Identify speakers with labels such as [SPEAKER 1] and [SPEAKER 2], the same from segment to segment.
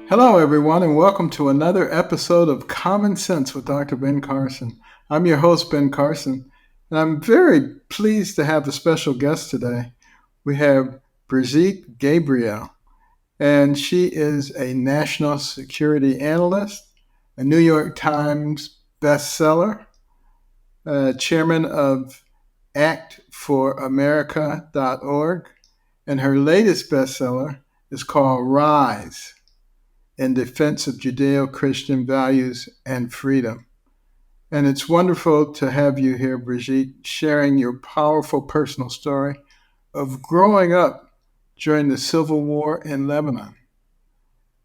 [SPEAKER 1] Hello, everyone, and welcome to another episode of Common Sense with Dr. Ben Carson. I'm your host, Ben Carson, and I'm very pleased to have a special guest today. We have Brigitte Gabriel, and she is a national security analyst, a New York Times bestseller, chairman of actforamerica.org, and her latest bestseller is called Rise in Defense of Judeo-Christian Values and Freedom. And it's wonderful to have you here, Brigitte, sharing your powerful personal story of growing up during the Civil War in Lebanon.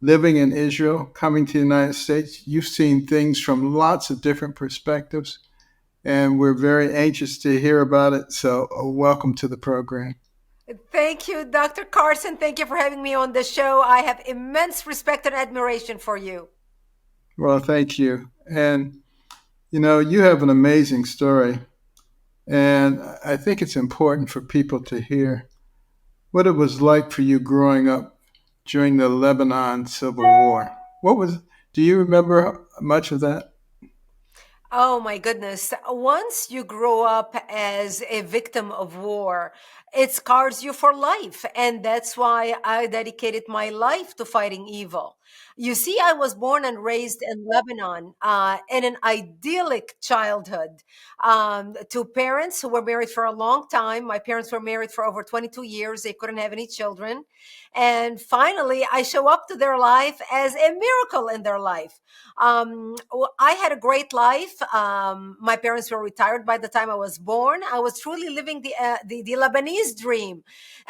[SPEAKER 1] Living in Israel, coming to the United States, you've seen things from lots of different perspectives, and we're very anxious to hear about it. So, welcome to the program.
[SPEAKER 2] Thank you, Dr. Carson. Thank you for having me on the show. I have immense respect and admiration for you.
[SPEAKER 1] Well, thank you. And, you have an amazing story. And I think it's important for people to hear what it was like for you growing up during the Lebanon Civil War. Do you remember much of that?
[SPEAKER 2] Oh my goodness. Once you grow up as a victim of war, it scars you for life. And that's why I dedicated my life to fighting evil. You see, I was born and raised in Lebanon in an idyllic childhood to parents who were married for a long time. My parents were married for over 22 years. They couldn't have any children. And finally, I show up to their life as a miracle in their life. I had a great life. My parents were retired by the time I was born. I was truly living the Lebanese dream,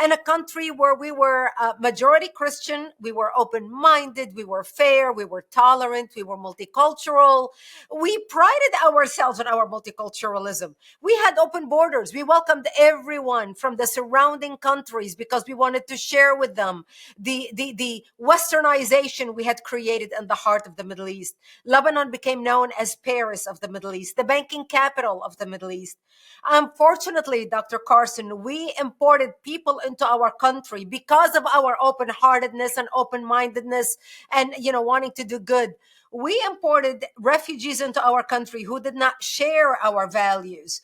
[SPEAKER 2] in a country where we were majority Christian, we were open-minded, we were fair, we were tolerant, we were multicultural. We prided ourselves on our multiculturalism. We had open borders. We welcomed everyone from the surrounding countries because we wanted to share with them the westernization we had created in the heart of the Middle East. Lebanon became known as Paris of the Middle East, the banking capital of the Middle East. Unfortunately, Dr. Carson, we imported people into our country because of our open-heartedness and open-mindedness and, wanting to do good. We imported refugees into our country who did not share our values.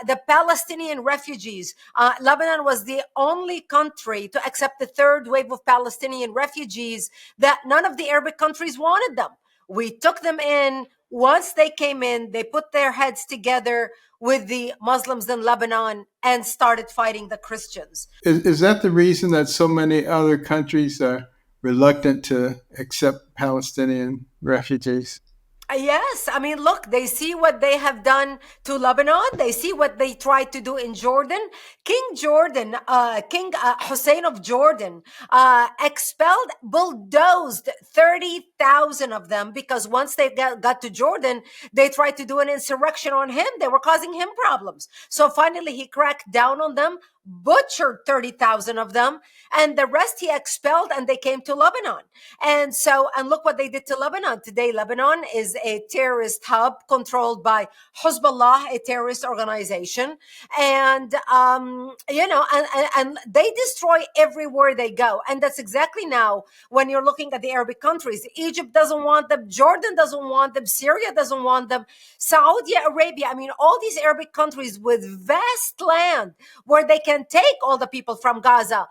[SPEAKER 2] The Palestinian refugees, Lebanon was the only country to accept the third wave of Palestinian refugees that none of the Arabic countries wanted them. We took them in. Once they came in, they put their heads together with the Muslims in Lebanon and started fighting the Christians.
[SPEAKER 1] Is that the reason that so many other countries are reluctant to accept Palestinian refugees?
[SPEAKER 2] Yes, I mean, look, they see what they have done to Lebanon. They see what they tried to do in Jordan. King Hussein of Jordan, expelled, bulldozed 30,000 of them because once they got to Jordan, they tried to do an insurrection on him. They were causing him problems. So finally, he cracked down on them, butchered 30,000 of them, and the rest he expelled, and they came to Lebanon. And look what they did to Lebanon. Today, Lebanon is a terrorist hub controlled by Hezbollah, a terrorist organization. And they destroy everywhere they go. And that's exactly now when you're looking at the Arabic countries. Egypt doesn't want them. Jordan doesn't want them. Syria doesn't want them. Saudi Arabia, I mean, all these Arabic countries with vast land where they can take all the people from Gaza,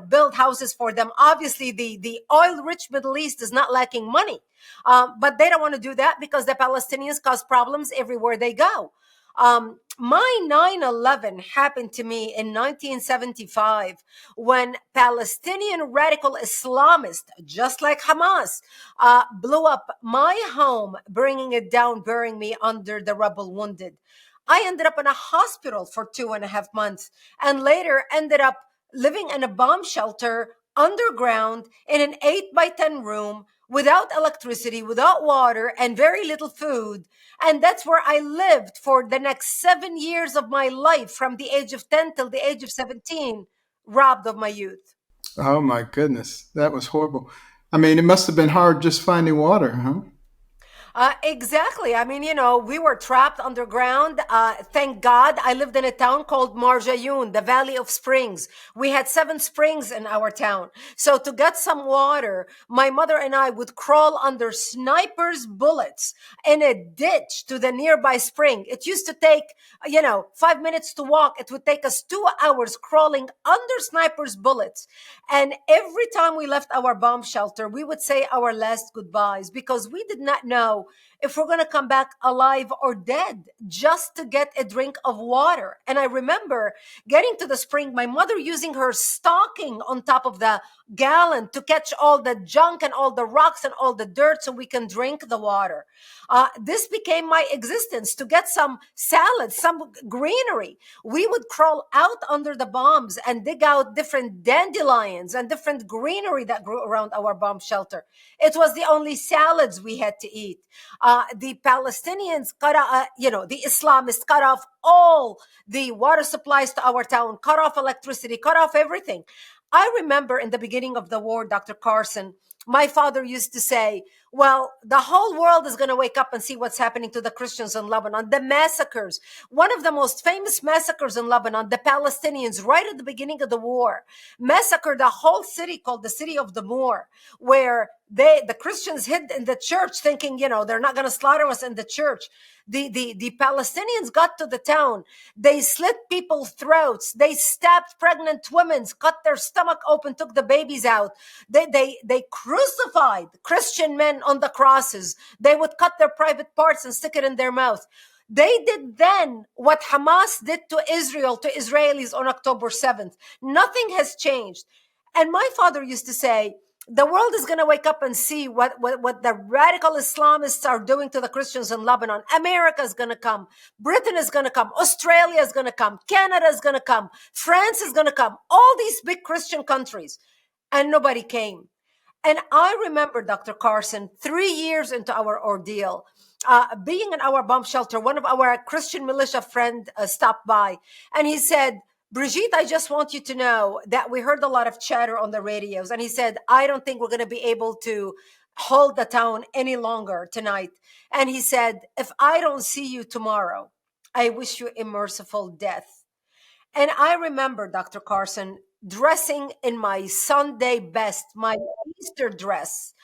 [SPEAKER 2] build houses for them. Obviously, the oil-rich Middle East is not lacking money, but they don't want to do that because the Palestinians cause problems everywhere they go. My 9/11 happened to me in 1975 when Palestinian radical Islamists, just like Hamas, blew up my home, bringing it down, burying me under the rubble, wounded. I ended up in a hospital for 2.5 months and later ended up living in a bomb shelter underground in an 8 by 10 room without electricity, without water, and very little food. And that's where I lived for the next 7 years of my life, from the age of 10 till the age of 17, robbed of my youth.
[SPEAKER 1] Oh my goodness, that was horrible. I mean, it must have been hard just finding water, huh?
[SPEAKER 2] Exactly. I mean, we were trapped underground. Thank God I lived in a town called Marjayoun, the Valley of Springs. We had 7 springs in our town. So to get some water, my mother and I would crawl under snipers' bullets in a ditch to the nearby spring. It used to take, 5 minutes to walk. It would take us 2 hours crawling under snipers' bullets. And every time we left our bomb shelter, we would say our last goodbyes because we did not know if we're going to come back alive or dead just to get a drink of water. And I remember getting to the spring, my mother using her stocking on top of the gallon to catch all the junk and all the rocks and all the dirt so we can drink the water. This became my existence to get some salad, some greenery. We would crawl out under the bombs and dig out different dandelions and different greenery that grew around our bomb shelter. It was the only salads we had to eat. The Palestinians the Islamists cut off all the water supplies to our town, cut off electricity, cut off everything. I remember in the beginning of the war, Dr. Carson, my father used to say, well, the whole world is going to wake up and see what's happening to the Christians in Lebanon. The massacres, one of the most famous massacres in Lebanon, the Palestinians, right at the beginning of the war, massacred a whole city called the City of the Moor, where the Christians hid in the church thinking, they're not going to slaughter us in the church. The Palestinians got to the town. They slit people's throats. They stabbed pregnant women, cut their stomach open, took the babies out. They crucified Christian men on the crosses. They would cut their private parts and stick it in their mouth. They did then what Hamas did to Israel, to Israelis on October 7th. Nothing has changed. And my father used to say, the world is going to wake up and see what the radical Islamists are doing to the Christians in Lebanon. America is going to come. Britain is going to come. Australia is going to come. Canada is going to come. France is going to come. All these big Christian countries. And nobody came. And I remember, Dr. Carson, 3 years into our ordeal, being in our bomb shelter, one of our Christian militia friend stopped by and he said, Brigitte, I just want you to know that we heard a lot of chatter on the radios. And he said, I don't think we're going to be able to hold the town any longer tonight. And he said, if I don't see you tomorrow, I wish you a merciful death. And I remember, Dr. Carson, dressing in my Sunday best, my Easter dress,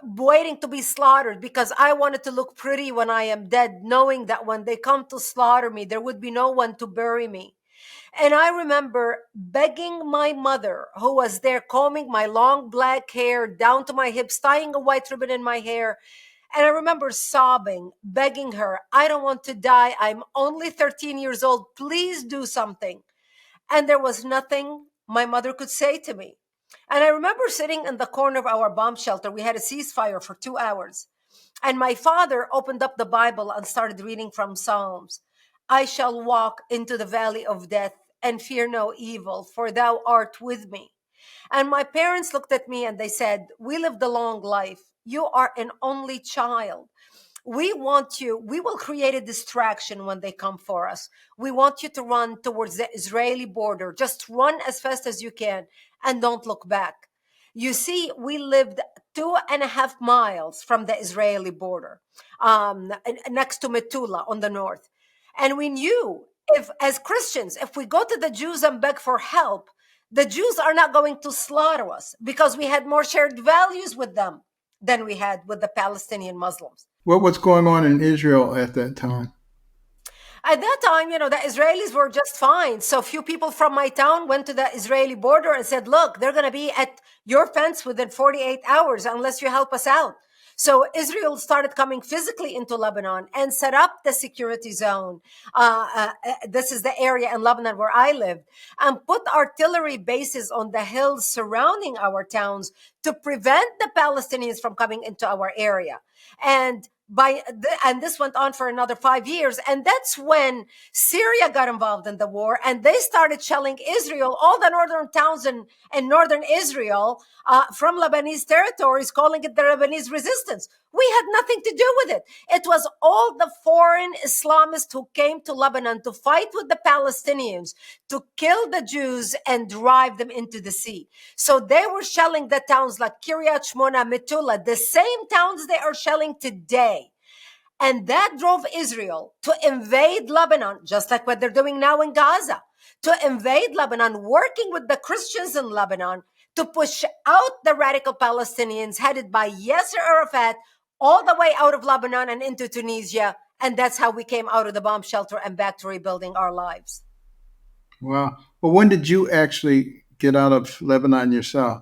[SPEAKER 2] waiting to be slaughtered because I wanted to look pretty when I am dead, knowing that when they come to slaughter me, there would be no one to bury me. And I remember begging my mother, who was there combing my long black hair down to my hips, tying a white ribbon in my hair. And I remember sobbing, begging her, I don't want to die. I'm only 13 years old. Please do something. And there was nothing my mother could say to me. And I remember sitting in the corner of our bomb shelter. We had a ceasefire for 2 hours. And my father opened up the Bible and started reading from Psalms. I shall walk into the valley of death and fear no evil, for thou art with me. And my parents looked at me and they said, we lived a long life. You are an only child. We want you, we will create a distraction when they come for us. We want you to run towards the Israeli border. Just run as fast as you can and don't look back. You see, we lived 2.5 miles from the Israeli border, next to Metula on the north. And we knew if, as Christians, if we go to the Jews and beg for help, the Jews are not going to slaughter us because we had more shared values with them than we had with the Palestinian Muslims.
[SPEAKER 1] What was going on in Israel at that time?
[SPEAKER 2] At that time, the Israelis were just fine. So few people from my town went to the Israeli border and said, look, they're going to be at your fence within 48 hours unless you help us out. So Israel started coming physically into Lebanon and set up the security zone. This is the area in Lebanon where I lived, and put artillery bases on the hills surrounding our towns to prevent the Palestinians from coming into our area. And this went on for another 5 years. And that's when Syria got involved in the war, and they started shelling Israel, all the northern towns in northern Israel, from Lebanese territories, calling it the Lebanese resistance. We had nothing to do with it. It was all the foreign Islamists who came to Lebanon to fight with the Palestinians, to kill the Jews and drive them into the sea. So they were shelling the towns like Kiryat Shmona, Metula, the same towns they are shelling today. And that drove Israel to invade Lebanon, just like what they're doing now in Gaza, to invade Lebanon, working with the Christians in Lebanon to push out the radical Palestinians headed by Yasser Arafat all the way out of Lebanon and into Tunisia. And that's how we came out of the bomb shelter and back to rebuilding our lives.
[SPEAKER 1] Wow. Well, when did you actually get out of Lebanon yourself?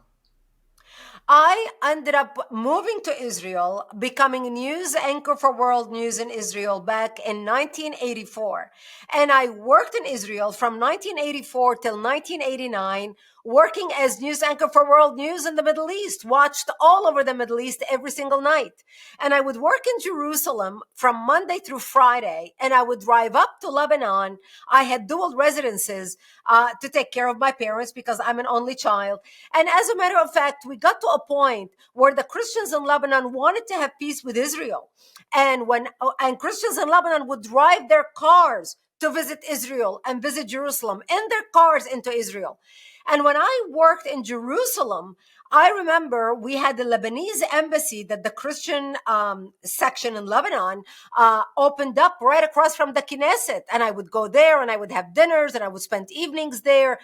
[SPEAKER 2] I ended up moving to Israel, becoming a news anchor for World News in Israel back in 1984. And I worked in Israel from 1984 till 1989, working as news anchor for World News in the Middle East, watched all over the Middle East every single night. And I would work in Jerusalem from Monday through Friday, and I would drive up to Lebanon. I had dual residences to take care of my parents because I'm an only child. And as a matter of fact, we got to a point where the Christians in Lebanon wanted to have peace with Israel. And Christians in Lebanon would drive their cars to visit Israel and visit Jerusalem in their cars into Israel. And when I worked in Jerusalem, I remember we had the Lebanese embassy that the Christian section in Lebanon opened up right across from the Knesset. And I would go there and I would have dinners and I would spend evenings there.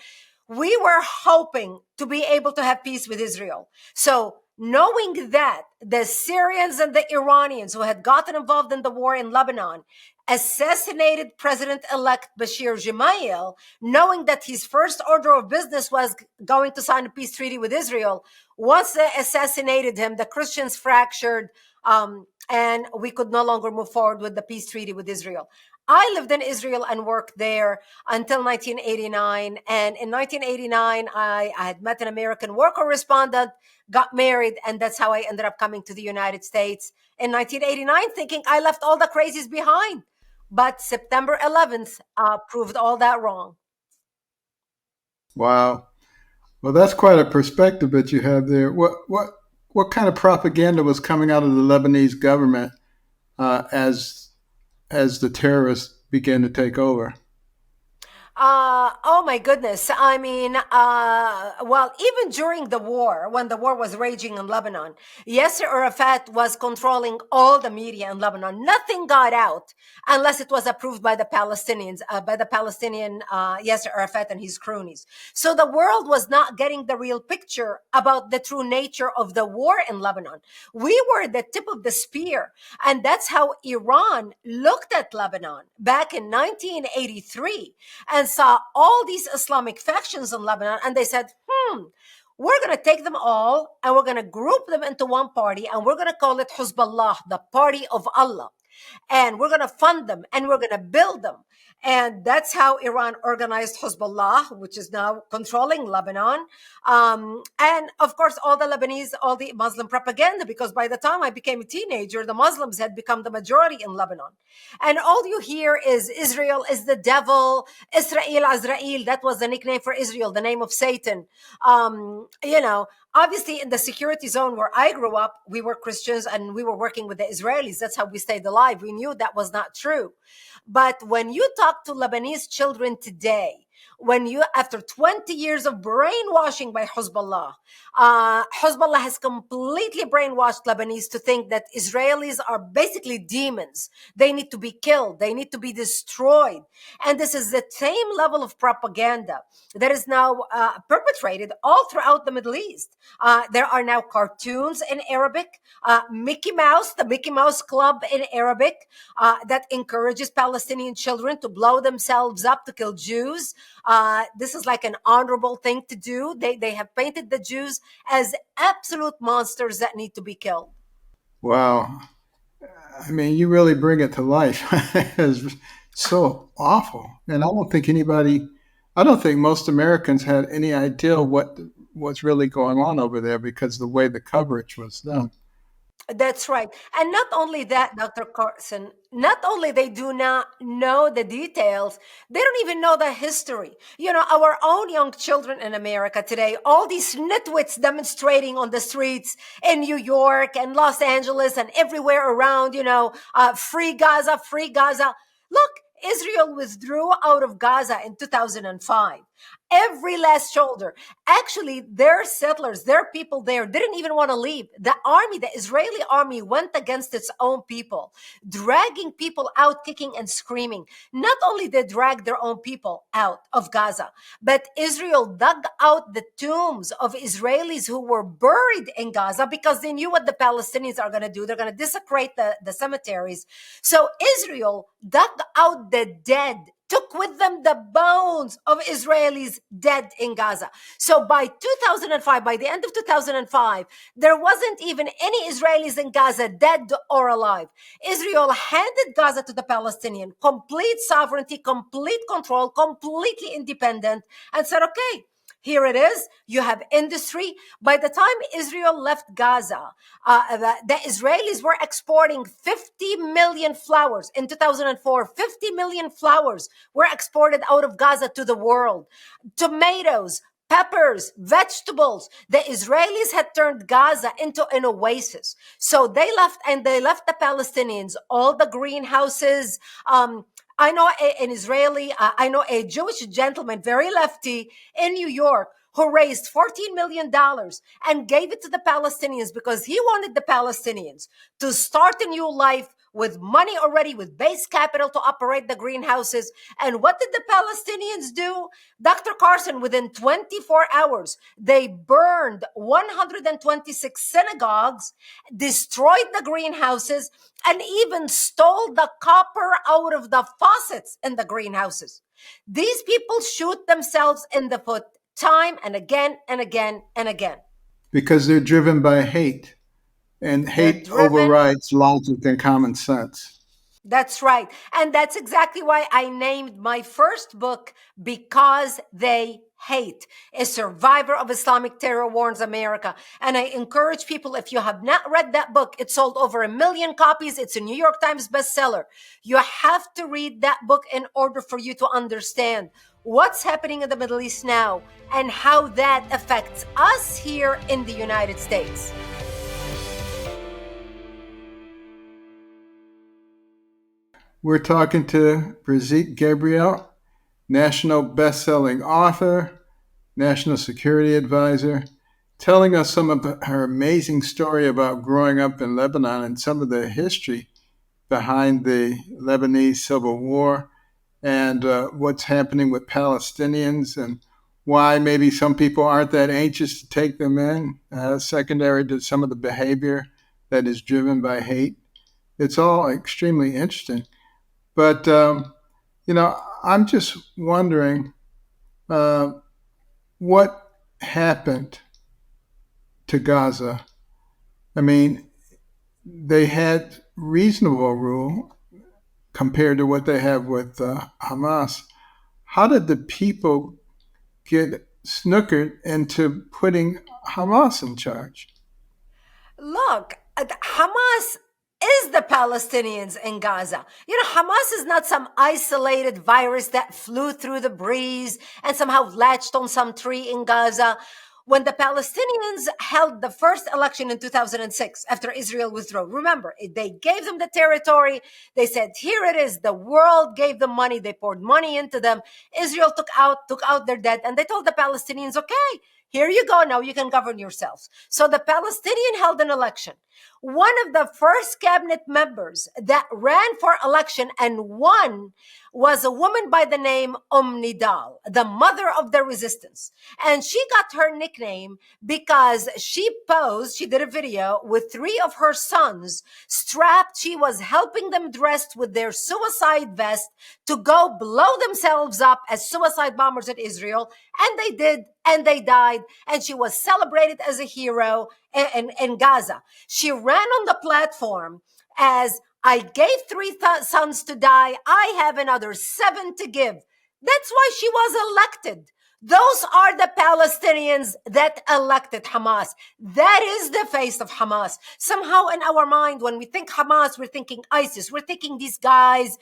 [SPEAKER 2] We were hoping to be able to have peace with Israel. So knowing that the Syrians and the Iranians who had gotten involved in the war in Lebanon assassinated President-elect Bashir Gemayel, knowing that his first order of business was going to sign a peace treaty with Israel, once they assassinated him, the Christians fractured, and we could no longer move forward with the peace treaty with Israel. I lived in Israel and worked there until 1989. And in 1989, I had met an American war correspondent, got married, and that's how I ended up coming to the United States in 1989, thinking I left all the crazies behind. But September 11th proved all that wrong.
[SPEAKER 1] Wow. Well, that's quite a perspective that you have there. What kind of propaganda was coming out of the Lebanese government as the terrorists began to take over?
[SPEAKER 2] Oh my goodness. I mean, well, even during the war, when the war was raging in Lebanon, Yasser Arafat was controlling all the media in Lebanon. Nothing got out unless it was approved by the Palestinians, by the Palestinian Yasser Arafat and his cronies. So the world was not getting the real picture about the true nature of the war in Lebanon. We were the tip of the spear. And that's how Iran looked at Lebanon back in 1983. And saw all these Islamic factions in Lebanon, and they said, we're going to take them all and we're going to group them into one party, and we're going to call it Hezbollah, the party of Allah. And we're going to fund them and we're going to build them. And that's how Iran organized Hezbollah, which is now controlling Lebanon. And of course, all the Lebanese, all the Muslim propaganda, because by the time I became a teenager, the Muslims had become the majority in Lebanon. And all you hear is Israel is the devil, Israel, Azrael. That was the nickname for Israel, the name of Satan. Obviously, in the security zone where I grew up, we were Christians and we were working with the Israelis. That's how we stayed alive. We knew that was not true. But when you talk to Lebanese children today, after 20 years of brainwashing by Hezbollah, Hezbollah has completely brainwashed Lebanese to think that Israelis are basically demons. They need to be killed. They need to be destroyed. And this is the same level of propaganda that is now perpetrated all throughout the Middle East. There are now cartoons in Arabic, Mickey Mouse, the Mickey Mouse Club in Arabic, that encourages Palestinian children to blow themselves up to kill Jews. This is like an honorable thing to do. They have painted the Jews as absolute monsters that need to be killed.
[SPEAKER 1] Wow. I mean, you really bring it to life. It's so awful. And I don't think most Americans had any idea what was really going on over there because the way the coverage was done.
[SPEAKER 2] That's right. And not only that, Dr. Carson, not only they do not know the details, they don't even know the history. You know, our own young children in America today, all these nitwits demonstrating on the streets in New York and Los Angeles and everywhere around, free Gaza, free Gaza. Look, Israel withdrew out of Gaza in 2005. Every last shoulder. Actually, their settlers, their people there didn't even want to leave. The army, the Israeli army, went against its own people, dragging people out, kicking and screaming. Not only they dragged their own people out of Gaza, but Israel dug out the tombs of Israelis who were buried in Gaza because they knew what the Palestinians are going to do. They're going to desecrate the cemeteries. So Israel dug out the dead, took with them the bones of Israelis dead in Gaza. So by 2005, by the end of 2005, there wasn't even any Israelis in Gaza, dead or alive. Israel handed Gaza to the Palestinian, complete sovereignty, complete control, completely independent, and said, okay, here it is. You have industry. By the time Israel left Gaza, the Israelis were exporting 50 million flowers in 2004. 50 million flowers were exported out of Gaza to the world. Tomatoes, peppers, vegetables. The Israelis had turned Gaza into an oasis. So they left, and they left the Palestinians all the greenhouses. I know I know a Jewish gentleman, very lefty, in New York, who raised $14 million and gave it to the Palestinians because he wanted the Palestinians to start a new life with money already, with base capital to operate the greenhouses. And what did the Palestinians do? Dr. Carson, within 24 hours, they burned 126 synagogues, destroyed the greenhouses, and even stole the copper out of the faucets in the greenhouses. These people shoot themselves in the foot time and again and again and again.
[SPEAKER 1] because they're driven by hate, and
[SPEAKER 2] They're
[SPEAKER 1] hate
[SPEAKER 2] driven.
[SPEAKER 1] overrides logic and common sense.
[SPEAKER 2] That's right. And that's exactly why I named my first book Because They Hate. A survivor of Islamic terror warns America. And I encourage people, if you have not read that book, it sold over 1 million copies. It's a New York Times bestseller. You have to read that book in order for you to understand what's happening in the Middle East now and how that affects us here in the United States.
[SPEAKER 1] We're talking to Brigitte Gabriel, national best-selling author, national security advisor, telling us some of her amazing story about growing up in Lebanon and some of the history behind the Lebanese Civil War, and what's happening with Palestinians, and why maybe some people aren't that anxious to take them in, secondary to some of the behavior that is driven by hate. It's all extremely interesting. But, I'm just wondering uh, what happened to Gaza. I mean, they had reasonable rule compared to what they have with Hamas. How did the people get snookered into putting Hamas in charge?
[SPEAKER 2] Look, Hamas is the Palestinians in Gaza. You know, Hamas is not some isolated virus that flew through the breeze and somehow latched on some tree in Gaza. When the Palestinians held the first election in 2006 after Israel withdrew, remember, they gave them the territory. They said, here it is. The world gave them money. They poured money into them. Israel took out their debt, and they told the Palestinians, okay, here you go. Now you can govern yourselves. So the Palestinian held an election. One of the first cabinet members that ran for election and won was a woman by the name Nidal, the mother of the resistance. And she got her nickname because she did a video with 3 of her sons strapped. She was helping them dressed with their suicide vest to go blow themselves up as suicide bombers at Israel. And they did, and they died. And she was celebrated as a hero in Gaza. She ran on the platform as, I gave 3 sons to die. I have another 7 to give. That's why she was elected. Those are the Palestinians that elected Hamas. That is the face of Hamas. Somehow in our mind, when we think Hamas, we're thinking ISIS. We're thinking these guys,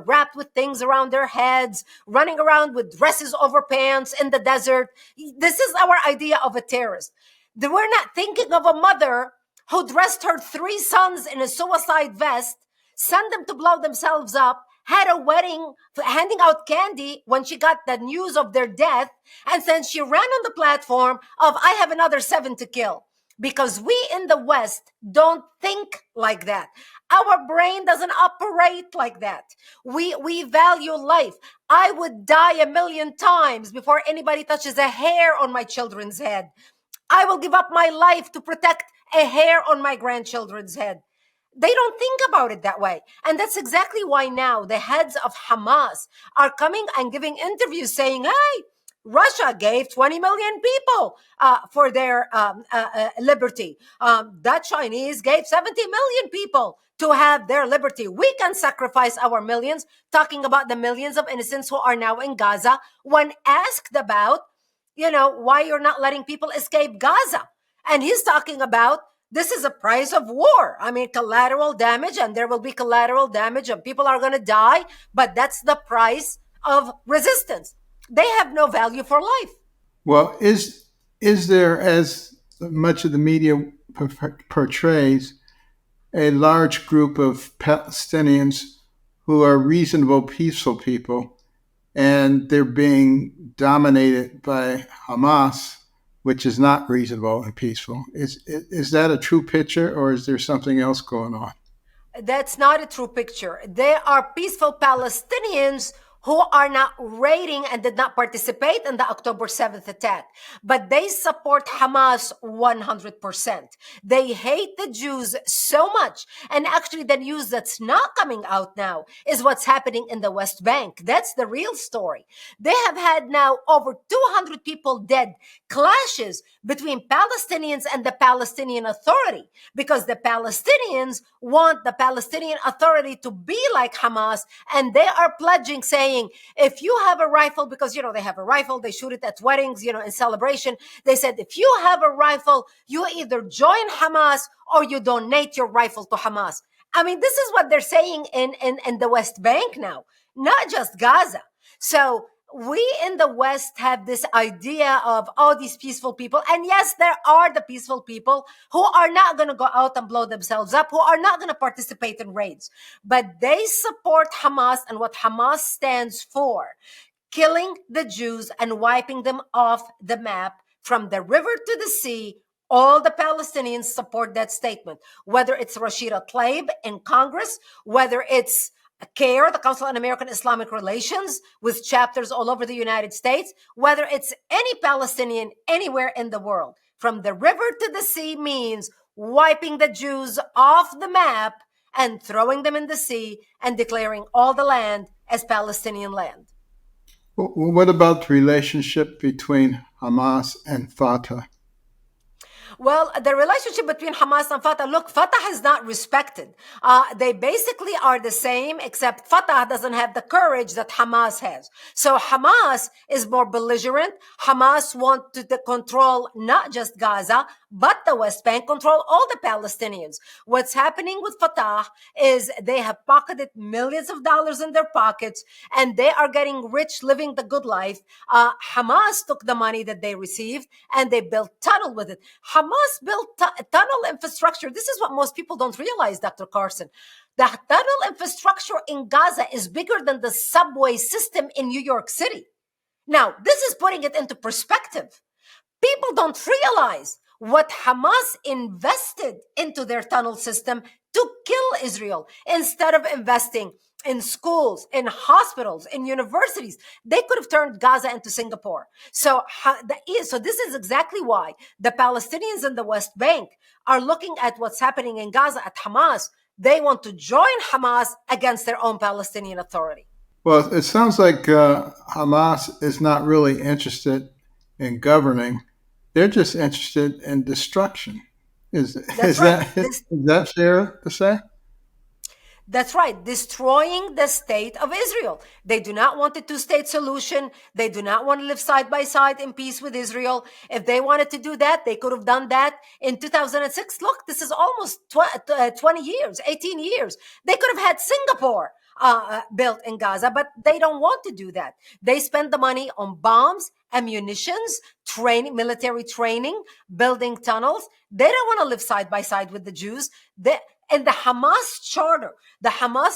[SPEAKER 2] wrapped with things around their heads, running around with dresses over pants in the desert. This is our idea of a terrorist. We're not thinking of a mother who dressed her three sons in a suicide vest, sent them to blow themselves up, had a wedding, handing out candy when she got the news of their death, and then she ran on the platform of, I have another seven to kill. Because we in the West don't think like that. Our brain doesn't operate like that. We value life. I would die a million times before anybody touches a hair on my children's head. I will give up my life to protect a hair on my grandchildren's head. They don't think about it that way. And that's exactly why now the heads of Hamas are coming and giving interviews saying, hey, Russia gave 20 million people for their liberty. The Chinese gave 70 million people to have their liberty. We can sacrifice our millions, talking about the millions of innocents who are now in Gaza, when asked about, why you're not letting people escape Gaza. And he's talking about, this is a price of war. I mean, collateral damage, and there will be collateral damage, and people are going to die, but that's the price of resistance. They have no value for life.
[SPEAKER 1] Well, is there, as much of the media portrays, a large group of Palestinians who are reasonable, peaceful people, and they're being dominated by Hamas, which is not reasonable and peaceful? Is that a true picture, or is there something else going on?
[SPEAKER 2] That's not a true picture. There are peaceful Palestinians who are not raiding and did not participate in the October 7th attack, but they support Hamas 100%. They hate the Jews so much. And actually, the news that's not coming out now is what's happening in the West Bank. That's the real story. They have had now over 200 people dead, clashes between Palestinians and the Palestinian Authority, because the Palestinians want the Palestinian Authority to be like Hamas, and they are pledging, saying, if you have a rifle, because they have a rifle, they shoot it at weddings, in celebration. They said, if you have a rifle, you either join Hamas or you donate your rifle to Hamas. I mean, this is what they're saying in the West Bank now, not just Gaza. So we in the West have this idea of, these peaceful people. And yes, there are the peaceful people who are not going to go out and blow themselves up, who are not going to participate in raids. But they support Hamas and what Hamas stands for: killing the Jews and wiping them off the map from the river to the sea. All the Palestinians support that statement, whether it's Rashida Tlaib in Congress, whether it's CARE, the Council on American Islamic Relations, with chapters all over the United States, whether it's any Palestinian anywhere in the world. From the river to the sea means wiping the Jews off the map and throwing them in the sea and declaring all the land as Palestinian land.
[SPEAKER 1] What about the relationship between Hamas and Fatah?
[SPEAKER 2] Well, the relationship between Hamas and Fatah, look, Fatah is not respected. They basically are the same, except Fatah doesn't have the courage that Hamas has. So Hamas is more belligerent. Hamas wants to control not just Gaza, but the West Bank, control all the Palestinians. What's happening with Fatah is they have pocketed millions of dollars in their pockets, and they are getting rich, living the good life. Hamas took the money that they received, and they built tunnel with it. Hamas built tunnel infrastructure. This is what most people don't realize, Dr. Carson. The tunnel infrastructure in Gaza is bigger than the subway system in New York City. Now, this is putting it into perspective. People don't realize what Hamas invested into their tunnel system to kill Israel. Instead of investing in schools, in hospitals, in universities, they could have turned Gaza into Singapore. So this is exactly why the Palestinians in the West Bank are looking at what's happening in Gaza at Hamas. They want to join Hamas against their own Palestinian Authority.
[SPEAKER 1] Well, it sounds like Hamas is not really interested in governing. They're just interested in destruction. Is
[SPEAKER 2] That's right.
[SPEAKER 1] is that fair to say?
[SPEAKER 2] That's right, destroying the state of Israel. They do not want a two-state solution. They do not want to live side by side in peace with Israel. If they wanted to do that, they could have done that in 2006. Look, this is almost 20 years, 18 years. They could have had Singapore built in Gaza, but they don't want to do that. They spend the money on bombs, ammunitions, training, military training, building tunnels. They don't want to live side by side with the Jews. And the Hamas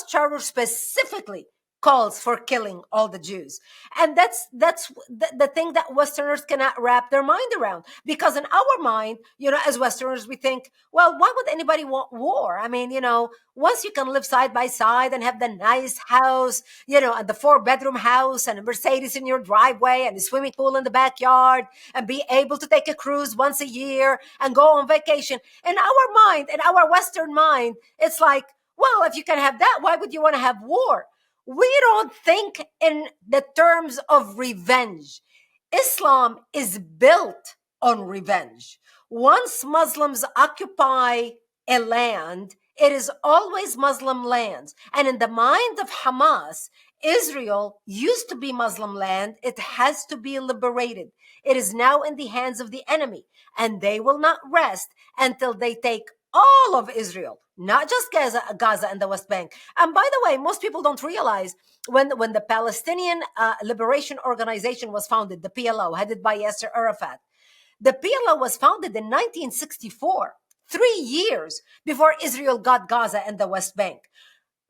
[SPEAKER 2] charter specifically calls for killing all the Jews. And that's the thing that Westerners cannot wrap their mind around. Because in our mind, as Westerners, we think, well, why would anybody want war? I mean, once you can live side by side and have the nice house, and the 4-bedroom house and a Mercedes in your driveway and a swimming pool in the backyard and be able to take a cruise once a year and go on vacation. In our mind, in our Western mind, it's like, well, if you can have that, why would you want to have war? We don't think in the terms of revenge. Islam is built on revenge. Once Muslims occupy a land, it is always Muslim lands. And in the mind of Hamas, Israel used to be Muslim land. It has to be liberated. It is now in the hands of the enemy, and they will not rest until they take all of Israel, not just Gaza and the West Bank. And by the way, most people don't realize when the Palestinian Liberation Organization was founded, the PLO, headed by Yasser Arafat, the PLO was founded in 1964, 3 years before Israel got Gaza and the West Bank.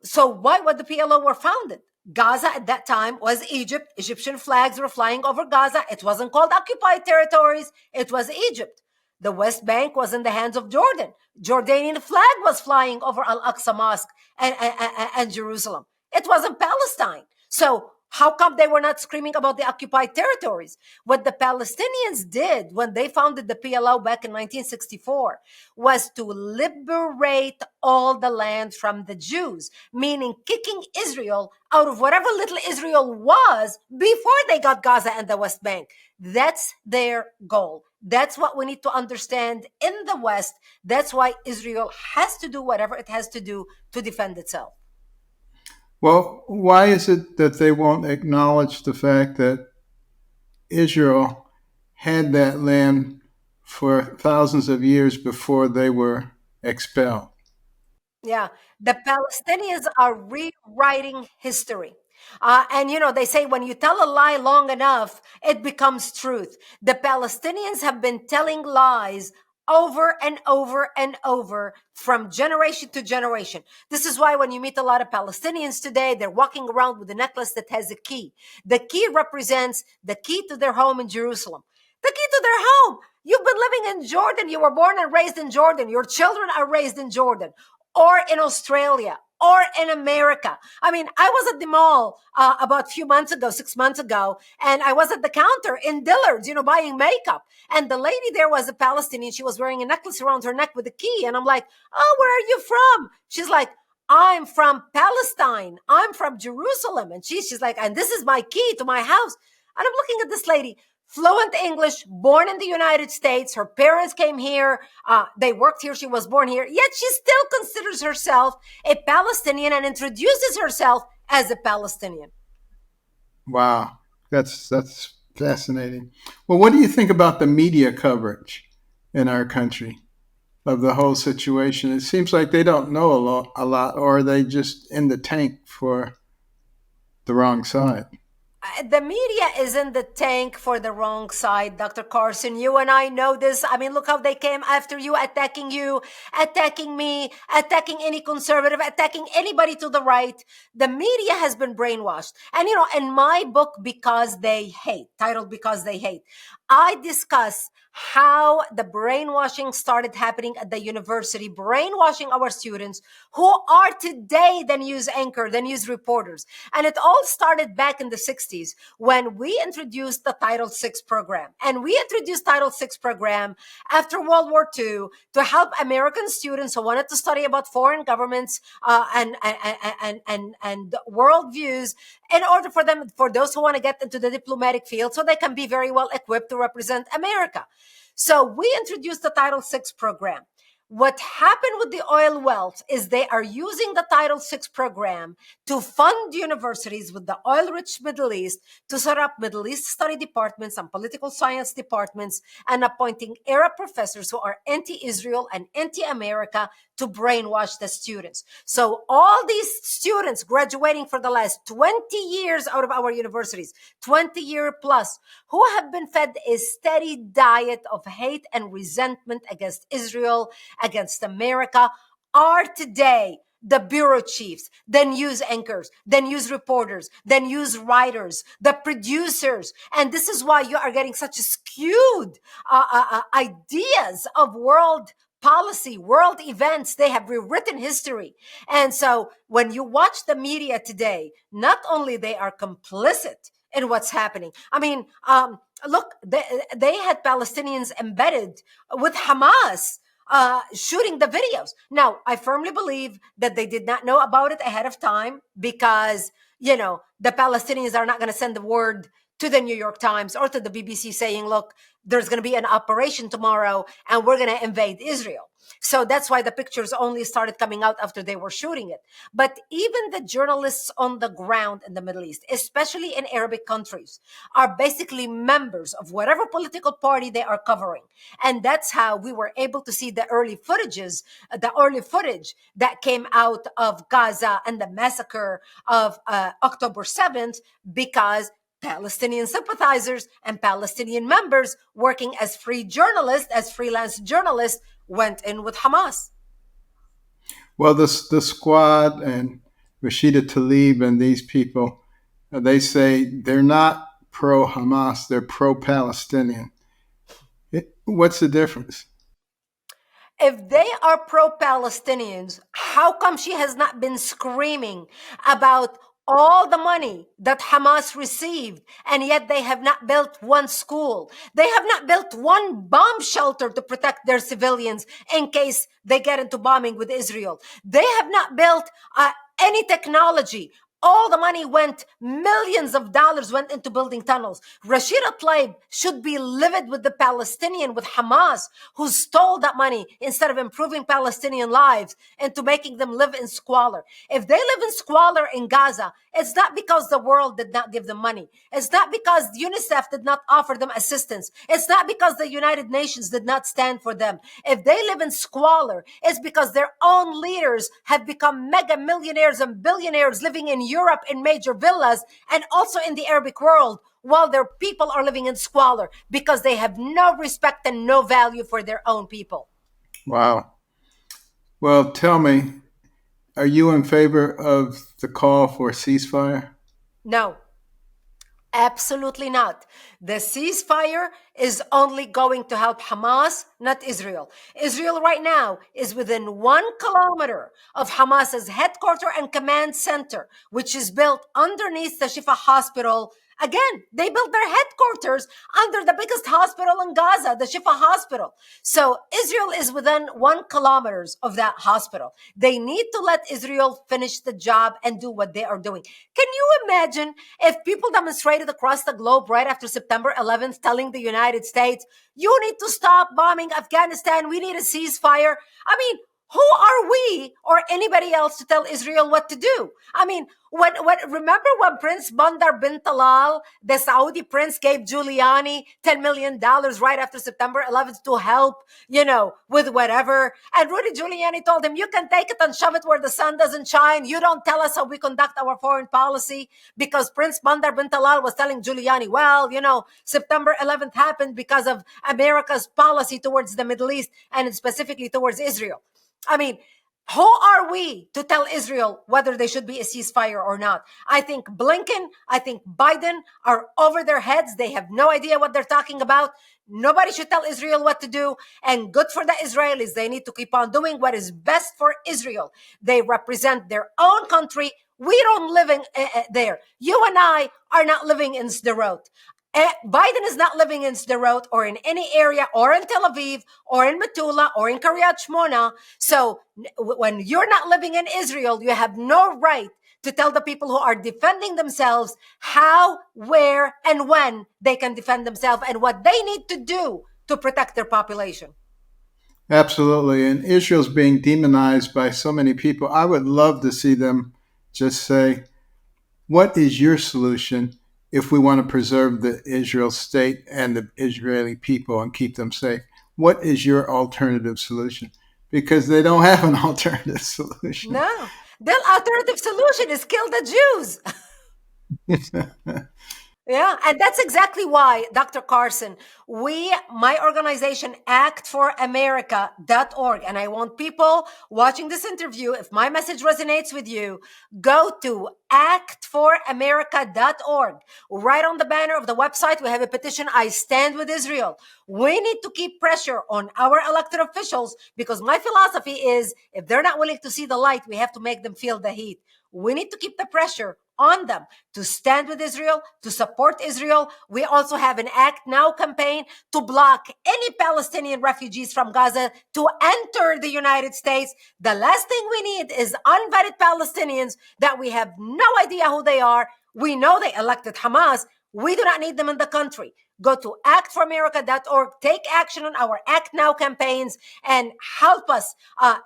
[SPEAKER 2] So why would the PLO were founded? Gaza at that time was Egypt. Egyptian flags were flying over Gaza. It wasn't called occupied territories. It was Egypt. The West Bank was in the hands of Jordan. Jordanian flag was flying over Al-Aqsa Mosque and Jerusalem. It wasn't Palestine. So how come they were not screaming about the occupied territories? What the Palestinians did when they founded the PLO back in 1964 was to liberate all the land from the Jews, meaning kicking Israel out of whatever little Israel was before they got Gaza and the West Bank. That's their goal. That's what we need to understand in the West. That's why Israel has to do whatever it has to do to defend itself.
[SPEAKER 1] Well, why is it that they won't acknowledge the fact that Israel had that land for thousands of years before they were expelled?
[SPEAKER 2] Yeah, the Palestinians are rewriting history. And they say when you tell a lie long enough, it becomes truth. The Palestinians have been telling lies over and over and over from generation to generation. This is why when you meet a lot of Palestinians today, they're walking around with a necklace that has a key. The key represents the key to their home in Jerusalem. The key to their home. You've been living in Jordan. You were born and raised in Jordan. Your children are raised in Jordan or in Australia or in America. I mean, I was at the mall about a few months ago, 6 months ago, and I was at the counter in Dillard's, buying makeup. And the lady there was a Palestinian. She was wearing a necklace around her neck with a key. And I'm like, oh, where are you from? She's like, I'm from Palestine. I'm from Jerusalem. And she's like, and this is my key to my house. And I'm looking at this lady. Fluent English, born in the United States. Her parents came here. They worked here. She was born here. Yet she still considers herself a Palestinian and introduces herself as a Palestinian.
[SPEAKER 1] Wow, that's fascinating. Well, what do you think about the media coverage in our country of the whole situation? It seems like they don't know a lot, or are they just in the tank for the wrong side?
[SPEAKER 2] The media is in the tank for the wrong side, Dr. Carson. You and I know this. I mean, look how they came after you, attacking me, attacking any conservative, attacking anybody to the right. The media has been brainwashed. And, in my book, Because They Hate, titled Because They Hate, I discuss how the brainwashing started happening at the university, brainwashing our students who are today the news anchor, the news reporters. And it all started back in the 60s when we introduced the Title VI program. And we introduced Title VI program after World War II to help American students who wanted to study about foreign governments and worldviews in order for those who want to get into the diplomatic field so they can be very well equipped to represent America. So we introduced the Title VI program. What happened with the oil wealth is they are using the Title VI program to fund universities with the oil-rich Middle East to set up Middle East study departments and political science departments and appointing Arab professors who are anti-Israel and anti-America to brainwash the students. So all these students graduating for the last 20 years out of our universities, 20-year plus, who have been fed a steady diet of hate and resentment against Israel, against America, are today the bureau chiefs, the news anchors, the news reporters, the news writers, the producers. And this is why you are getting such skewed ideas of world policy, world events. They have rewritten history. And so when you watch the media today, not only they are complicit in what's happening. I mean, look, they had Palestinians embedded with Hamas shooting the videos. Now, I firmly believe that they did not know about it ahead of time because, the Palestinians are not going to send the word to the New York Times or to the BBC saying, look, there's going to be an operation tomorrow and we're going to invade Israel. So that's why the pictures only started coming out after they were shooting it. But even the journalists on the ground in the Middle East, especially in Arabic countries, are basically members of whatever political party they are covering. And that's how we were able to see the early footage that came out of Gaza and the massacre of October 7th, because Palestinian sympathizers and Palestinian members working as free journalists, as freelance journalists, went in with Hamas.
[SPEAKER 1] Well, the squad and Rashida Tlaib and these people, they say they're not pro Hamas, they're pro Palestinian. What's the difference?
[SPEAKER 2] If they are pro-Palestinians, how come she has not been screaming about all the money that Hamas received, and yet they have not built one school? They have not built one bomb shelter to protect their civilians in case they get into bombing with Israel. They have not built any technology. All the money went, millions of dollars went into building tunnels. Rashida Tlaib should be livid with the Palestinian, with Hamas, who stole that money instead of improving Palestinian lives into making them live in squalor. If they live in squalor in Gaza, it's not because the world did not give them money. It's not because UNICEF did not offer them assistance. It's not because the United Nations did not stand for them. If they live in squalor, it's because their own leaders have become mega millionaires and billionaires living in Europe in major villas and also in the Arabic world, while their people are living in squalor because they have no respect and no value for their own people.
[SPEAKER 1] Wow. Well, tell me, are you in favor of the call for a ceasefire?
[SPEAKER 2] No. Absolutely not. The ceasefire is only going to help Hamas, not Israel. Israel right now is within 1 kilometer of Hamas's headquarters and command center, which is built underneath the Shifa hospital. Again, they built their headquarters under the biggest hospital in Gaza, the Shifa hospital. So Israel is within 1 kilometer of that hospital. They need to let Israel finish the job and do what they are doing. Can you imagine if people demonstrated across the globe right after September 11th telling the United States, you need to stop bombing Afghanistan, we need a ceasefire? I mean, who are we or anybody else to tell Israel what to do? I mean, remember when Prince Bandar bin Talal, the Saudi prince, gave Giuliani $10 million right after September 11th to help, with whatever. And Rudy Giuliani told him, you can take it and shove it where the sun doesn't shine. You don't tell us how we conduct our foreign policy, because Prince Bandar bin Talal was telling Giuliani, well, September 11th happened because of America's policy towards the Middle East and specifically towards Israel. I mean, who are we to tell Israel whether they should be a ceasefire or not? I think Blinken, I think Biden are over their heads. They have no idea what they're talking about. Nobody should tell Israel what to do. And good for the Israelis. They need to keep on doing what is best for Israel. They represent their own country. We don't live there. You and I are not living in Sderot. Biden is not living in Sderot or in any area or in Tel Aviv or in Metula or in Kiryat Shmona. So when you're not living in Israel, you have no right to tell the people who are defending themselves how, where, and when they can defend themselves and what they need to do to protect their population.
[SPEAKER 1] Absolutely. And Israel's being demonized by so many people. I would love to see them just say, what is your solution if we want to preserve the Israel state and the Israeli people and keep them safe? What is your alternative solution? Because they don't have an alternative solution.
[SPEAKER 2] No, the alternative solution is kill the Jews. Yeah, and that's exactly why, Dr. Carson, my organization, actforamerica.org, and I want people watching this interview, if my message resonates with you, go to actforamerica.org. Right on the banner of the website, we have a petition, I stand with Israel. We need to keep pressure on our elected officials because my philosophy is if they're not willing to see the light, we have to make them feel the heat. We need to keep the pressure on them to stand with Israel, to support Israel. We also have an Act Now campaign to block any Palestinian refugees from Gaza to enter the United States. The last thing we need is unvetted Palestinians that we have no idea who they are. We know they elected Hamas. We do not need them in the country. Go to actforamerica.org, take action on our Act Now campaigns, and help us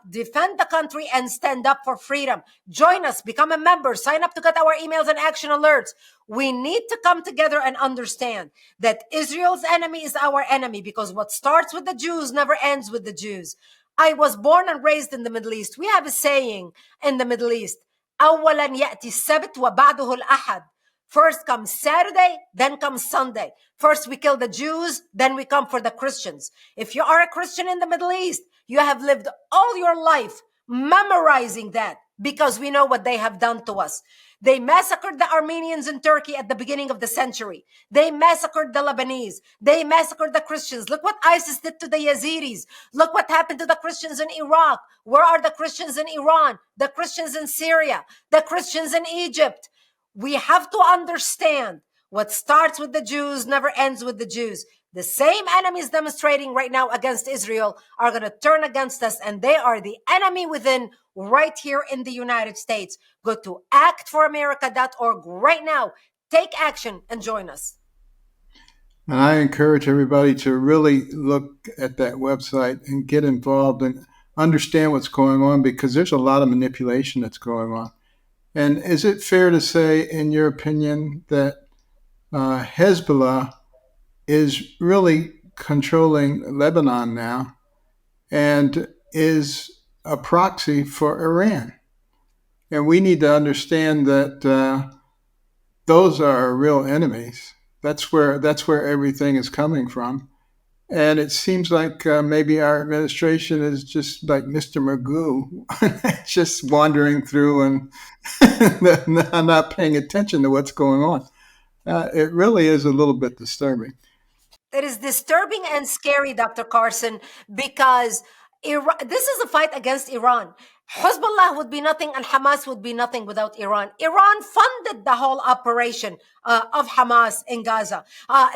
[SPEAKER 2] defend the country and stand up for freedom. Join us, become a member, sign up to get our emails and action alerts. We need to come together and understand that Israel's enemy is our enemy because what starts with the Jews never ends with the Jews. I was born and raised in the Middle East. We have a saying in the Middle East, أولا يأتي السبت وبعده الأحد. First comes Saturday, then comes Sunday. First we kill the Jews, then we come for the Christians. If you are a Christian in the Middle East, you have lived all your life memorizing that because we know what they have done to us. They massacred the Armenians in Turkey at the beginning of the century. They massacred the Lebanese. They massacred the Christians. Look what ISIS did to the Yazidis. Look what happened to the Christians in Iraq. Where are the Christians in Iran? The Christians in Syria? The Christians in Egypt? We have to understand what starts with the Jews never ends with the Jews. The same enemies demonstrating right now against Israel are going to turn against us, and they are the enemy within right here in the United States. Go to actforamerica.org right now. Take action and join us.
[SPEAKER 1] And I encourage everybody to really look at that website and get involved and understand what's going on because there's a lot of manipulation that's going on. And is it fair to say, in your opinion, that Hezbollah is really controlling Lebanon now and is a proxy for Iran? And we need to understand that those are our real enemies. That's where everything is coming from. And it seems like maybe our administration is just like Mr. Magoo, just wandering through and not paying attention to what's going on. It really is a little bit disturbing.
[SPEAKER 2] It is disturbing and scary, Dr. Carson, because this is a fight against Iran. Hezbollah would be nothing and Hamas would be nothing without Iran. Iran funded the whole operation of Hamas in Gaza.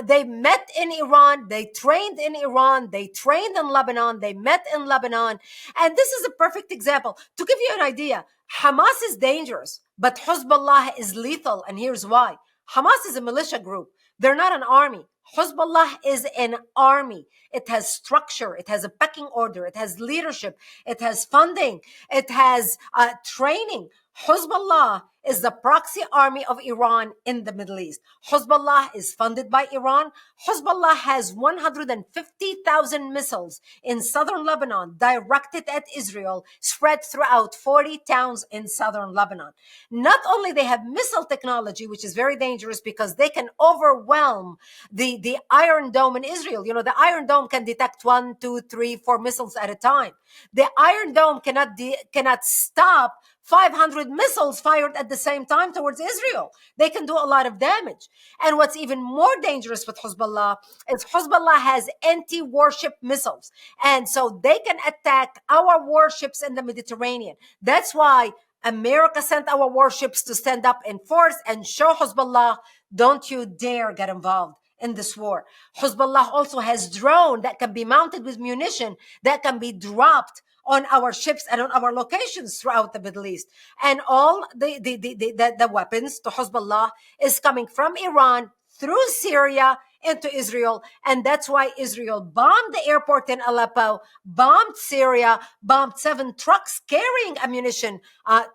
[SPEAKER 2] They met in Iran, they trained in Iran, they trained in Lebanon, they met in Lebanon. And this is a perfect example. To give you an idea, Hamas is dangerous, but Hezbollah is lethal. And here's why. Hamas is a militia group. They're not an army. Hezbollah is an army. It has structure. It has a pecking order. It has leadership. It has funding. It has training. Hezbollah is the proxy army of Iran in the Middle East. Hezbollah is funded by Iran. Hezbollah has 150,000 missiles in southern Lebanon directed at Israel, spread throughout 40 towns in southern Lebanon. Not only they have missile technology, which is very dangerous because they can overwhelm the Iron Dome in Israel. You know, the Iron Dome can detect 1, 2, 3, 4 missiles at a time. The Iron Dome cannot stop 500 missiles fired at the same time towards Israel. They can do a lot of damage. And what's even more dangerous with Hezbollah is Hezbollah has anti-warship missiles. And so they can attack our warships in the Mediterranean. That's why America sent our warships to stand up in force and show Hezbollah, don't you dare get involved in this war. Hezbollah also has drone that can be mounted with munition that can be dropped on our ships and on our locations throughout the Middle East. And all the weapons to Hezbollah is coming from Iran through Syria into Israel. And that's why Israel bombed the airport in Aleppo, bombed Syria, bombed 7 trucks carrying ammunition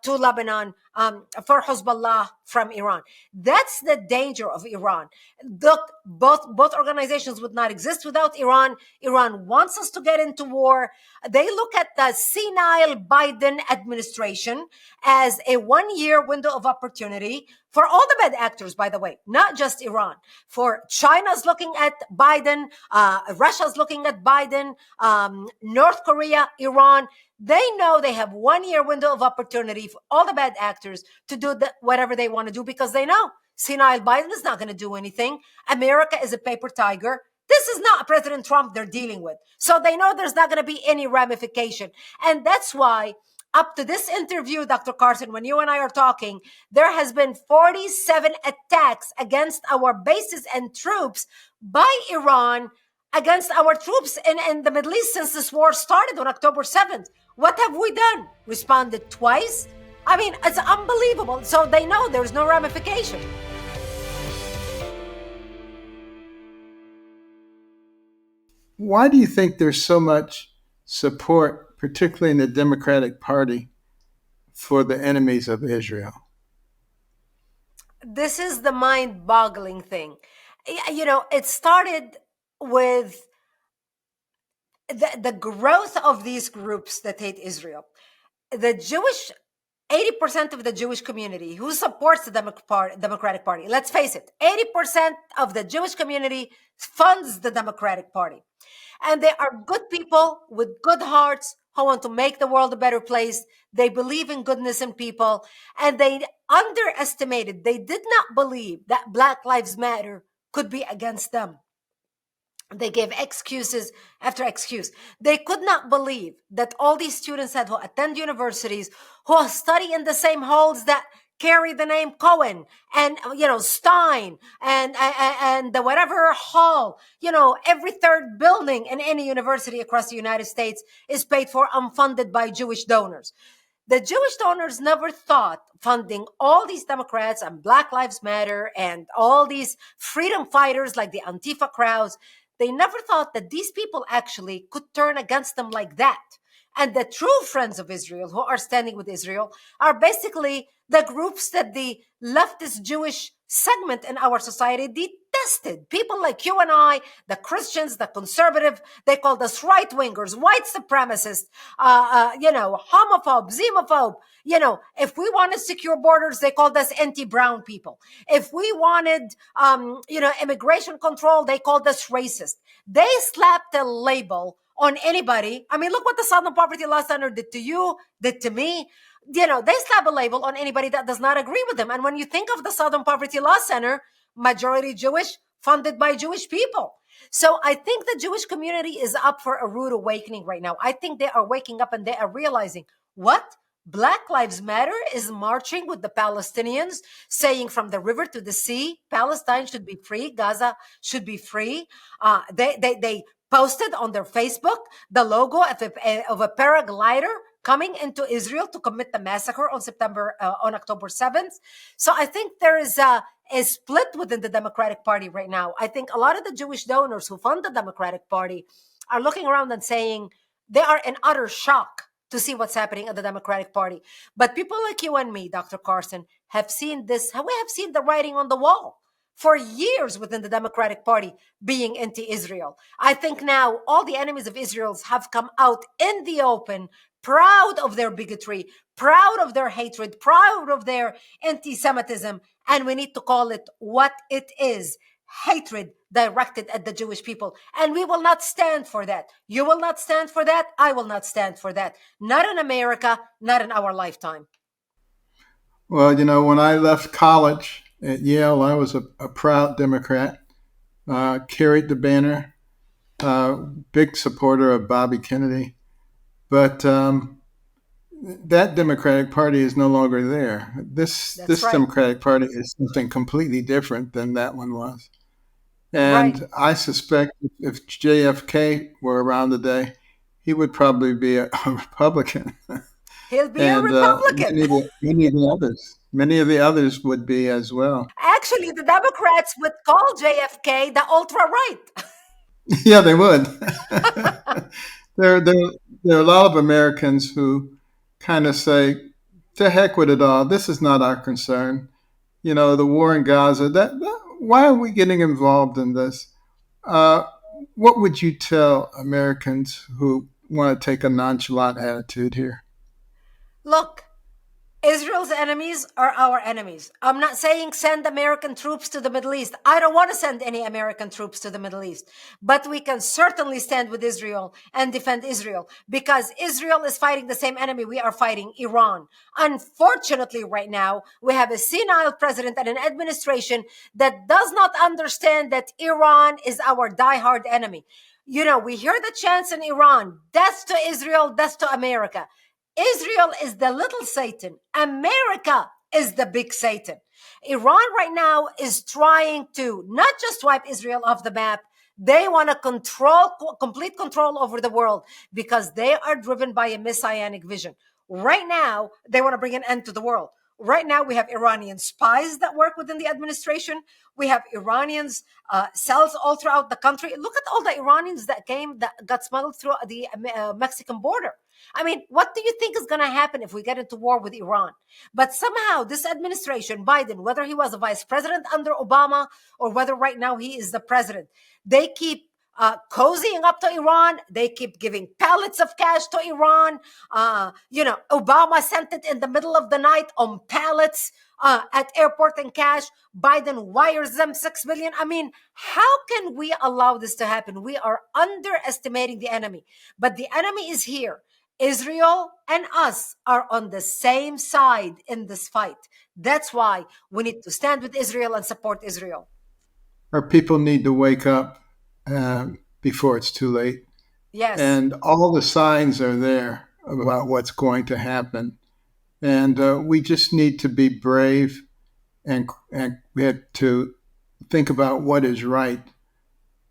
[SPEAKER 2] to Lebanon for Hezbollah from Iran. That's the danger of Iran. Look, both organizations would not exist without Iran. Iran wants us to get into war. They look at the senile Biden administration as a 1 year window of opportunity for all the bad actors, by the way, not just Iran. For China's looking at Biden, Russia's looking at Biden, North Korea, Iran. They know they have 1 year window of opportunity for all the bad actors to do whatever they want to do, because they know senile Biden is not going to do anything. America is a paper tiger. This is not President Trump they're dealing with. So they know there's not going to be any ramification. And that's why up to this interview, Dr. Carson, when you and I are talking, there has been 47 attacks against our bases and troops by Iran against our troops in the Middle East since this war started on October 7th. What have we done? Responded twice? I mean, it's unbelievable. So they know there's no ramification.
[SPEAKER 1] Why do you think there's so much support, particularly in the Democratic Party, for the enemies of Israel?
[SPEAKER 2] This is the mind-boggling thing. You know, it started with the growth of these groups that hate Israel. The Jewish 80% of the Jewish community who supports the Democratic Party, let's face it, 80% of the Jewish community funds the Democratic Party. And they are good people with good hearts who want to make the world a better place. They believe in goodness in people. And they underestimated, they did not believe that Black Lives Matter could be against them. They gave excuses after excuse. They could not believe that all these students who attend universities, who study in the same halls that carry the name Cohen and Stein and the whatever hall, every third building in any university across the United States is paid for unfunded by Jewish donors. The Jewish donors never thought funding all these Democrats and Black Lives Matter and all these freedom fighters like the Antifa crowds. They never thought that these people actually could turn against them like that. And the true friends of Israel who are standing with Israel are basically the groups that the leftist Jewish segment in our society detested. People like you and I, the Christians, the conservative, they called us right-wingers, white supremacists, homophobe, xenophobe. If we wanted secure borders, they called us anti-brown people. If we wanted, immigration control, they called us racist. They slapped a label on anybody. I mean, look what the Southern Poverty Law Center did to you, did to me. They slap a label on anybody that does not agree with them. And when you think of the Southern Poverty Law Center, majority Jewish, funded by Jewish people. So I think the Jewish community is up for a rude awakening right now. I think they are waking up and they are realizing, what? Black Lives Matter is marching with the Palestinians, saying from the river to the sea, Palestine should be free, Gaza should be free. They posted on their Facebook the logo of a paraglider coming into Israel to commit the massacre on October 7th. So I think there is a split within the Democratic Party right now. I think a lot of the Jewish donors who fund the Democratic Party are looking around and saying they are in utter shock to see what's happening at the Democratic Party. But people like you and me, Dr. Carson, have seen this. We have seen the writing on the wall for years within the Democratic Party being anti-Israel. I think now all the enemies of Israel have come out in the open, proud of their bigotry, proud of their hatred, proud of their anti-Semitism, and we need to call it what it is: hatred directed at the Jewish people. And we will not stand for that. You will not stand for that. I will not stand for that. Not in America, not in our lifetime.
[SPEAKER 1] Well, when I left college at Yale, I was a proud Democrat, carried the banner, big supporter of Bobby Kennedy. But that Democratic Party is no longer there. This
[SPEAKER 2] Right.
[SPEAKER 1] Democratic Party is something completely different than that one was.
[SPEAKER 2] Right.
[SPEAKER 1] And I suspect if JFK were around today, he would probably be a Republican.
[SPEAKER 2] He'll be a
[SPEAKER 1] and
[SPEAKER 2] Republican.
[SPEAKER 1] many of the others would be as well.
[SPEAKER 2] Actually, the Democrats would call JFK the ultra right.
[SPEAKER 1] Yeah, they would. there, there, there are a lot of Americans who kind of say, "To heck with it all. This is not our concern." You know, the war in Gaza. Why are we getting involved in this? Uh, what would you tell Americans who want to take a nonchalant attitude here?
[SPEAKER 2] Look, Israel's enemies are our enemies. I'm not saying send American troops to the Middle East. I don't want to send any American troops to the Middle East. But we can certainly stand with Israel and defend Israel because Israel is fighting the same enemy we are fighting, Iran. Unfortunately, right now, we have a senile president and an administration that does not understand that Iran is our diehard enemy. You know, we hear the chants in Iran, death to Israel, death to America. Israel is the little Satan. America is the big Satan. Iran right now is trying to not just wipe Israel off the map, they want to control, complete control over the world because they are driven by a messianic vision. Right now, they want to bring an end to the world. Right now, we have Iranian spies that work within the administration. We have Iranians cells all throughout the country. Look at all the Iranians that came that got smuggled through the Mexican border. I mean, what do you think is going to happen if we get into war with Iran? But somehow, this administration, Biden, whether he was a vice president under Obama or whether right now he is the president, they keep cozying up to Iran. They keep giving pallets of cash to Iran. Obama sent it in the middle of the night on pallets at airport and cash. Biden wires them 6 billion. I mean, how can we allow this to happen? We are underestimating the enemy, but the enemy is here. Israel and us are on the same side in this fight. That's why we need to stand with Israel and support Israel.
[SPEAKER 1] Our people need to wake up before it's too late.
[SPEAKER 2] Yes.
[SPEAKER 1] And all the signs are there about what's going to happen. And we just need to be brave and we have to think about what is right.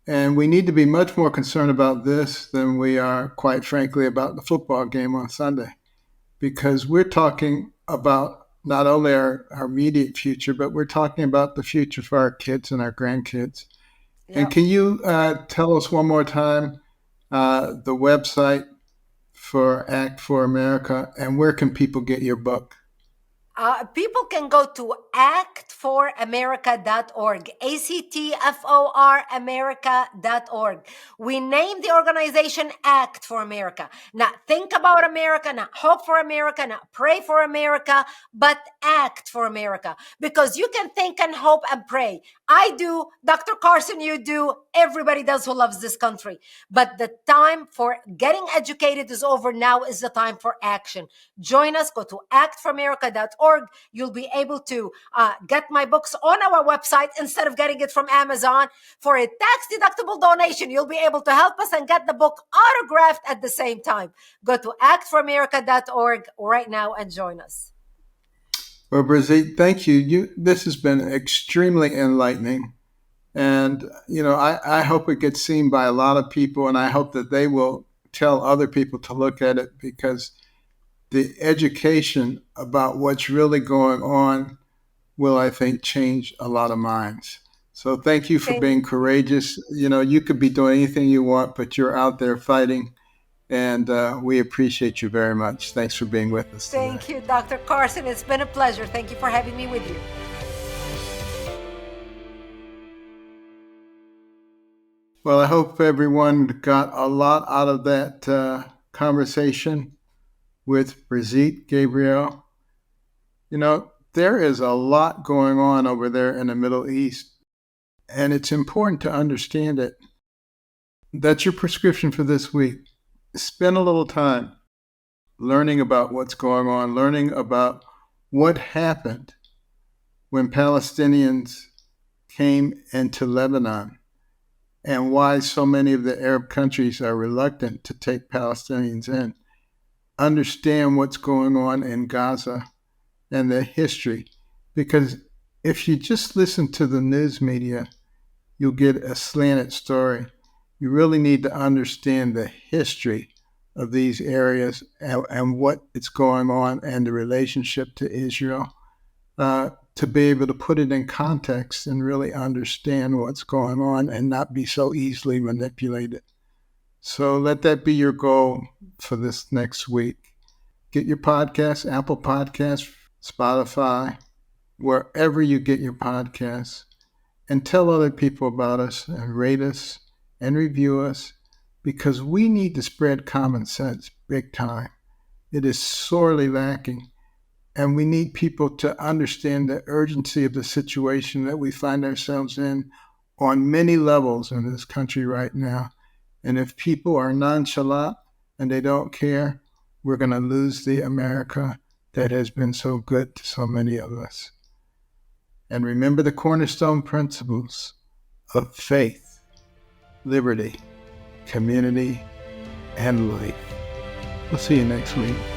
[SPEAKER 1] And we need to be much more concerned about this than we are, quite frankly, about the football game on Sunday, because we're talking about not only our immediate future, but we're talking about the future for our kids and our grandkids. And
[SPEAKER 2] Yep.
[SPEAKER 1] can you tell us one more time the website for Act for America and where can people get your book?
[SPEAKER 2] People can go to actforamerica.org, actforamerica.org. We named the organization Act for America. Not think about America, not hope for America, not pray for America, but act for America. Because you can think and hope and pray. I do, Dr. Carson, you do, everybody does who loves this country. But the time for getting educated is over. Now is the time for action. Join us, go to actforamerica.org. You'll be able to get my books on our website instead of getting it from Amazon. For a tax-deductible donation, you'll be able to help us and get the book autographed at the same time. Go to actforamerica.org right now and join us.
[SPEAKER 1] Well, Brigitte, thank you. This has been extremely enlightening. And, I hope it gets seen by a lot of people, and I hope that they will tell other people to look at it because the education about what's really going on will, I think, change a lot of minds. So thank you for
[SPEAKER 2] Thank,
[SPEAKER 1] being courageous. You could be doing anything you want, but you're out there fighting, and we appreciate you very much. Thanks for being with us today.
[SPEAKER 2] thank you, Dr. Carson. It's been a pleasure. Thank you for having me with you.
[SPEAKER 1] Well, I hope everyone got a lot out of that conversation with Brigitte Gabriel. There is a lot going on over there in the Middle East, and it's important to understand it. That's your prescription for this week. Spend a little time learning about what's going on, learning about what happened when Palestinians came into Lebanon and why so many of the Arab countries are reluctant to take Palestinians in. Understand what's going on in Gaza and the history, because if you just listen to the news media, you'll get a slanted story. You really need to understand the history of these areas and what is going on and the relationship to Israel, to be able to put it in context and really understand what's going on and not be so easily manipulated. So let that be your goal for this next week. Get your podcast, Apple Podcasts, Spotify, wherever you get your podcasts, and tell other people about us and rate us and review us, because we need to spread common sense big time. It is sorely lacking, and we need people to understand the urgency of the situation that we find ourselves in on many levels in this country right now. And if people are nonchalant and they don't care, we're going to lose the America that has been so good to so many of us. And remember the cornerstone principles of faith, liberty, community, and life. We'll see you next week.